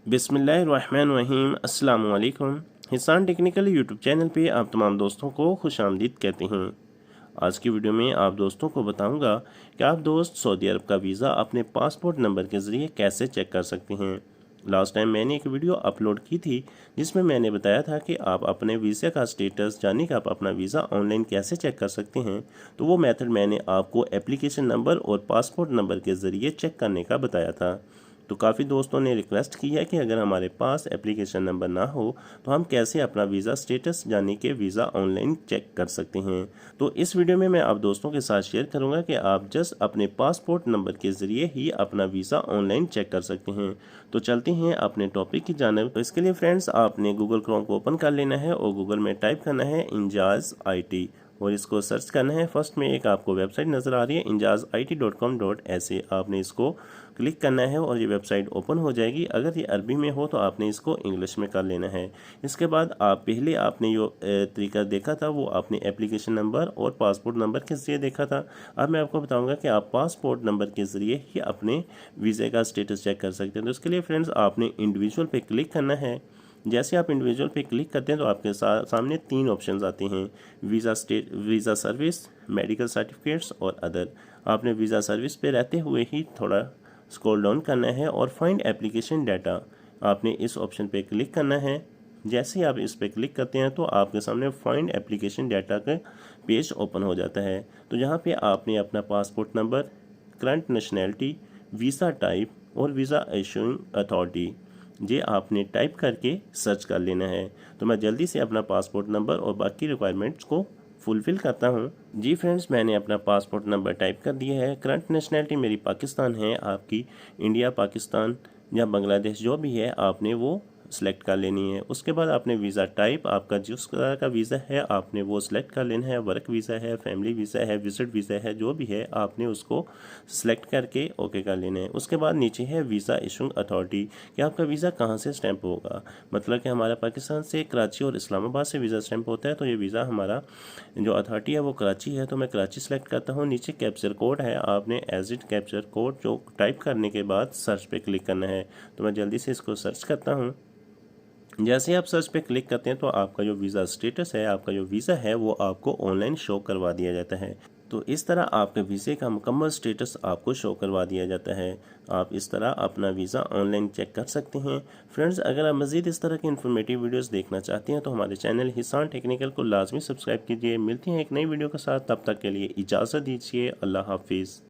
बिस्मिल्लाहिर्रहमानिर्रहीम। अस्सलाम वालेकुम। हिसान टेक्निकल यूट्यूब चैनल पे आप तमाम दोस्तों को खुशामदीद कहते हैं। आज की वीडियो में आप दोस्तों को बताऊंगा कि आप दोस्त सऊदी अरब का वीज़ा अपने पासपोर्ट नंबर के ज़रिए कैसे चेक कर सकते हैं। लास्ट टाइम मैंने एक वीडियो अपलोड की थी जिसमें मैंने बताया था कि आप अपने वीज़ा का स्टेटस यानी कि आप अपना वीज़ा ऑनलाइन कैसे चेक कर सकते हैं। तो वो मेथड मैंने आपको एप्लीकेशन नंबर और पासपोर्ट नंबर के ज़रिए चेक करने का बताया था। तो काफ़ी दोस्तों ने रिक्वेस्ट की है कि अगर हमारे पास एप्लीकेशन नंबर ना हो तो हम कैसे अपना वीज़ा स्टेटस यानी कि वीज़ा ऑनलाइन चेक कर सकते हैं। तो इस वीडियो में मैं आप दोस्तों के साथ शेयर करूंगा कि आप जस्ट अपने पासपोर्ट नंबर के ज़रिए ही अपना वीज़ा ऑनलाइन चेक कर सकते हैं। तो चलते हैं अपने टॉपिक की जानिब। तो इसके लिए फ्रेंड्स आपने गूगल क्रोम को ओपन कर लेना है और गूगल में टाइप करना है इंजाज़ IT और इसको सर्च करना है। फर्स्ट में एक आपको वेबसाइट नज़र आ रही है injazit.com.sa। आपने इसको क्लिक करना है और ये वेबसाइट ओपन हो जाएगी। अगर ये अरबी में हो तो आपने इसको इंग्लिश में कर लेना है। इसके बाद पहले आपने जो तरीका देखा था वो आपने एप्लीकेशन नंबर और पासपोर्ट नंबर के ज़रिए देखा था। अब मैं आपको बताऊंगा कि आप पासपोर्ट नंबर के ज़रिए ही अपने वीज़े का स्टेटस चेक कर सकते हैं। तो इसके लिए फ्रेंड्स आपने इंडिविजुअल पे क्लिक करना है। जैसे आप इंडिविजुअल पे क्लिक करते हैं तो आपके सामने 3 ऑप्शंस आते हैं, वीज़ा सर्विस, मेडिकल सर्टिफिकेट्स और अदर। आपने वीज़ा सर्विस पे रहते हुए ही थोड़ा स्क्रॉल डाउन करना है और फाइंड एप्लीकेशन डाटा आपने इस ऑप्शन पे क्लिक करना है। जैसे ही आप इस पे क्लिक करते हैं तो आपके सामने फाइंड एप्लीकेशन डाटा का पेज ओपन हो जाता है। तो यहाँ पे आपने अपना passport number, current nationality, visa type और वीज़ा इशूइंग अथॉरिटी ये आपने टाइप करके सर्च कर लेना है। तो मैं जल्दी से अपना पासपोर्ट नंबर और बाकी रिक्वायरमेंट्स को फुलफ़िल करता हूँ। जी फ्रेंड्स, मैंने अपना पासपोर्ट नंबर टाइप कर दिया है। करंट नेशनैलिटी मेरी पाकिस्तान है, आपकी इंडिया, पाकिस्तान या बांग्लादेश जो भी है आपने वो सेलेक्ट कर लेनी है। उसके बाद आपने वीज़ा टाइप, आपका जिस तरह का वीज़ा है आपने वो सिलेक्ट कर लेना है। वर्क वीज़ा है, फैमिली वीज़ा है, विजिट वीज़ा है, जो भी है आपने उसको सिलेक्ट करके ओके कर लेना है। उसके बाद नीचे है वीज़ा इशूइंग अथॉरिटी कि आपका वीज़ा कहाँ से स्टैंप होगा। मतलब कि हमारा पाकिस्तान से कराची और इस्लामाबाद से वीज़ा स्टैंप होता है, तो ये वीज़ा हमारा जो अथॉरिटी है वो कराची है, तो मैं कराची सेलेक्ट करता हूँ। नीचे कैप्चर कोड है, आपने एज इट कैप्चर कोड जो टाइप करने के बाद सर्च पे क्लिक करना है। तो मैं जल्दी से इसको सर्च करता हूँ। जैसे ही आप सर्च पे क्लिक करते हैं तो आपका जो वीज़ा स्टेटस है, आपका जो वीज़ा है वो आपको ऑनलाइन शो करवा दिया जाता है। तो इस तरह आपके वीज़े का मुकम्मल स्टेटस आपको शो करवा दिया जाता है। आप इस तरह अपना वीज़ा ऑनलाइन चेक कर सकते हैं। फ्रेंड्स, अगर आप मज़ीद इस तरह की इन्फॉर्मेटिव वीडियोस देखना चाहते हैं तो हमारे चैनल हिसान टेक्निकल को लाजमी सब्सक्राइब कीजिए। मिलती हैं एक नई वीडियो के साथ, तब तक के लिए इजाज़त दीजिए। अल्लाह हाफिज़।